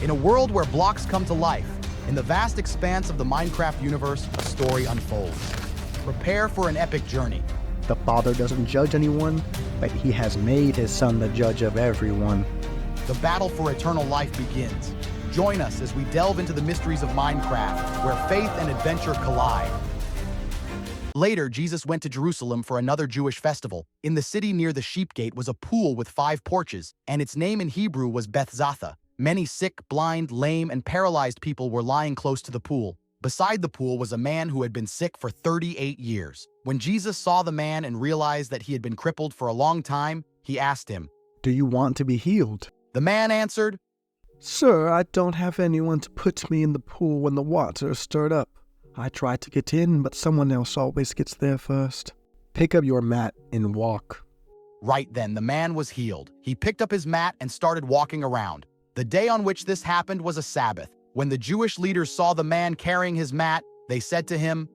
In a world where blocks come to life, in the vast expanse of the Minecraft universe, a story unfolds. Prepare for an epic journey. The Father doesn't judge anyone, but he has made his Son the judge of everyone. The battle for eternal life begins. Join us as we delve into the mysteries of Minecraft, where faith and adventure collide. Later, Jesus went to Jerusalem for another Jewish festival. In the city near the Sheep Gate was a pool with 5 porches, and its name in Hebrew was Beth-Zatha. Many sick, blind, lame, and paralyzed people were lying close to the pool. Beside the pool was a man who had been sick for 38 years. When Jesus saw the man and realized that he had been crippled for a long time, he asked him, "Do you want to be healed?" The man answered, "Sir, I don't have anyone to put me in the pool when the water is stirred up. I try to get in, but someone else always gets there first. Pick up your mat and walk." Right then, the man was healed. He picked up his mat and started walking around. The day on which this happened was a Sabbath. When the Jewish leaders saw the man carrying his mat, they said to him,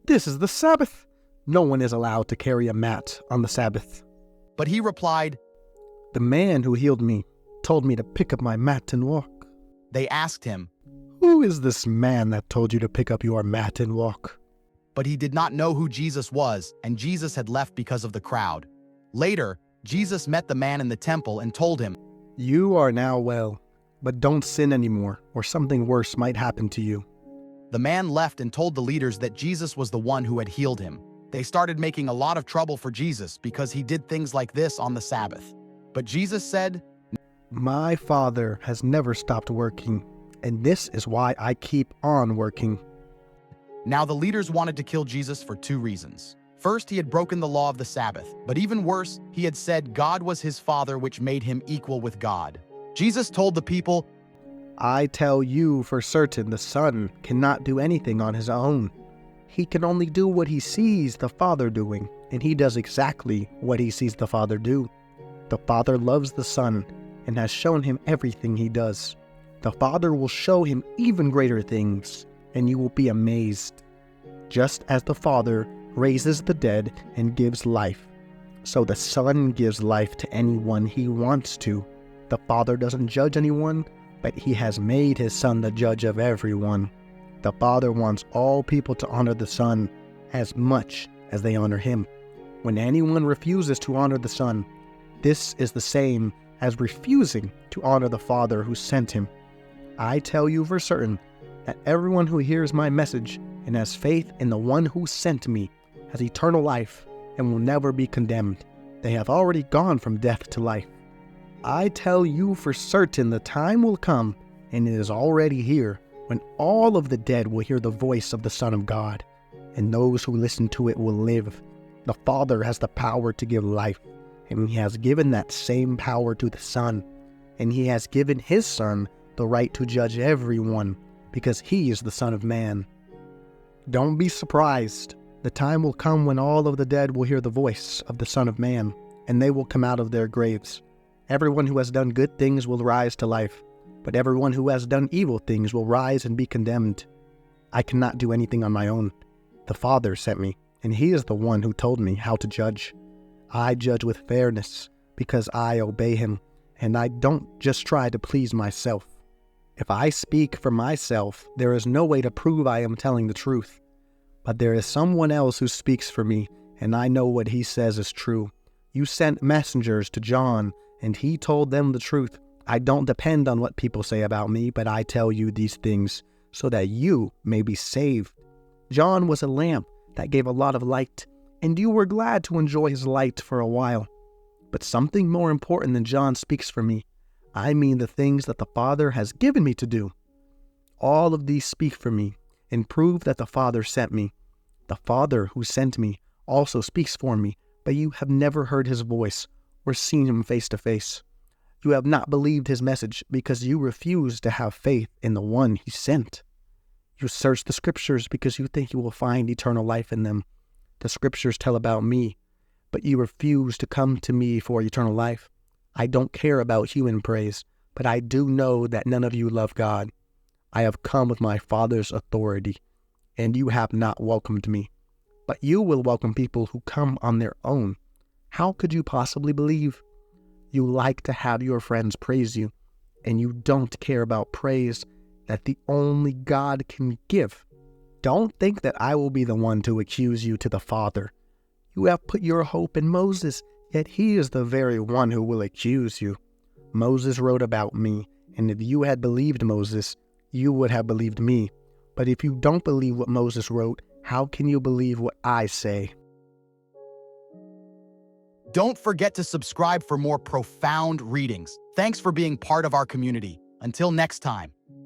"This is the Sabbath. No one is allowed to carry a mat on the Sabbath." But he replied, "The man who healed me told me to pick up my mat and walk." They asked him, "Who is this man that told you to pick up your mat and walk?" but he did not know who Jesus was, and Jesus had left because of the crowd. Later, Jesus met the man in the temple and told him, "You are now well, but don't sin anymore, or something worse might happen to you." The man left and told the leaders that Jesus was the one who had healed him. They started making a lot of trouble for Jesus because he did things like this on the Sabbath. But Jesus said, "My Father has never stopped working, and this is why I keep on working." Now the leaders wanted to kill Jesus for 2 reasons. First, he had broken the law of the Sabbath, but even worse, he had said God was his Father, which made him equal with God. Jesus told the people, "I tell you for certain the Son cannot do anything on his own. He can only do what he sees the Father doing, and he does exactly what he sees the Father do. The Father loves the Son and has shown him everything he does. The Father will show him even greater things, and you will be amazed. Just as the Father raises the dead and gives life, so the Son gives life to anyone he wants to. The Father doesn't judge anyone, but he has made his Son the judge of everyone. The Father wants all people to honor the Son as much as they honor him. When anyone refuses to honor the Son, this is the same as refusing to honor the Father who sent him. I tell you for certain that everyone who hears my message and has faith in the one who sent me has eternal life and will never be condemned. They have already gone from death to life. I tell you for certain the time will come, and it is already here, when all of the dead will hear the voice of the Son of God, and those who listen to it will live. The Father has the power to give life, and he has given that same power to the Son, and he has given his Son the right to judge everyone, because he is the Son of Man. Don't be surprised. The time will come when all of the dead will hear the voice of the Son of Man, and they will come out of their graves. Everyone who has done good things will rise to life, but everyone who has done evil things will rise and be condemned. I cannot do anything on my own. The Father sent me, and he is the one who told me how to judge. I judge with fairness because I obey him, and I don't just try to please myself. If I speak for myself, there is no way to prove I am telling the truth. But there is someone else who speaks for me, and I know what he says is true. You sent messengers to John, and he told them the truth. I don't depend on what people say about me, but I tell you these things so that you may be saved. John was a lamp that gave a lot of light, and you were glad to enjoy his light for a while. But something more important than John speaks for me. I mean the things that the Father has given me to do. All of these speak for me and prove that the Father sent me. The Father who sent me also speaks for me, but you have never heard his voice or seen him face to face. You have not believed his message because you refuse to have faith in the one he sent. You search the scriptures because you think you will find eternal life in them. The scriptures tell about me, but you refuse to come to me for eternal life. I don't care about human praise, but I do know that none of you love God. I have come with my Father's authority, and you have not welcomed me. But you will welcome people who come on their own. How could you possibly believe? You like to have your friends praise you. and you don't care about praise that the only God can give. Don't think that I will be the one to accuse you to the Father. You have put your hope in Moses, yet he is the very one who will accuse you. Moses wrote about me, and if you had believed Moses, you would have believed me. But if you don't believe what Moses wrote, how can you believe what I say? Don't forget to subscribe for more profound readings. Thanks for being part of our community. Until next time.